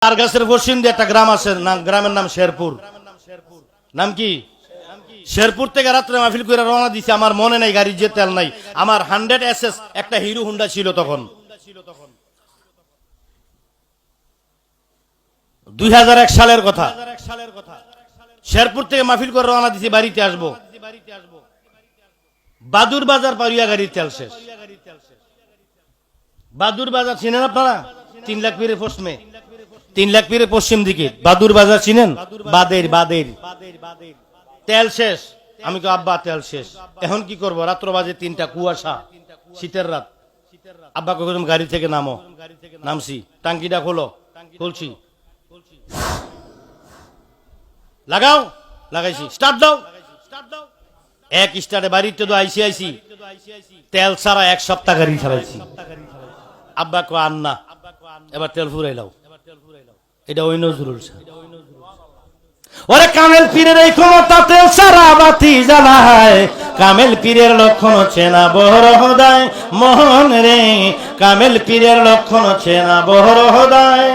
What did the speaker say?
তার গাছের পশ্চিম দিয়ে একটা গ্রাম আছে, গ্রামের নাম শেরপুর। নাম কি? শেরপুর থেকে রাত্রে মাহফিল করে রওনা দিছি, আমার মনে নাই গাড়ির যে তেল নাই। আমার 100 SS একটা হিরো হুন্ডা ছিল তখন, 2001 সালের কথা। শেরপুর থেকে মাহফিল করে রওনা দিছি, বাড়িতে আসবো, বাদুর বাজার পারিয়া গাড়ির তেল শেষ। বাদুর বাজার চিনেন আপনারা? 3 লাখ পীরের পশ্চিমে, 3 লাখ পীরের পশ্চিম দিকে বাদুর বাজার চিনেন? বাদের তেল শেষ। আমি তো আব্বা তেল শেষ, এখন কি করব? রাত্র বাজে 3টা, কুয়াশা, শীতের রাত। আব্বা কইলাম গাড়ি থেকে নামো, নামছি। টাঙ্কিটা খোলো, খুলছি। লাগাও, লাগাইছি। স্টার্ট দাও, এক স্টার্টে বাড়িতে তো আইসি তেল ছাড়া 1 সপ্তাহ গাড়ি চালাইছি। আব্বা কো আন্না এবার তেল ফুরাইলাও। এটা ওই নজরুল শাহ। ওরে কামেল পীরের এই ক্ষমতা, তেল ছাড়া বাতি জ্বালায়। কামেল পীরের লক্ষণ চেনা বহর হদায়, মোহন রে কামেল পীরের লক্ষণ চেনা বহর হদায়।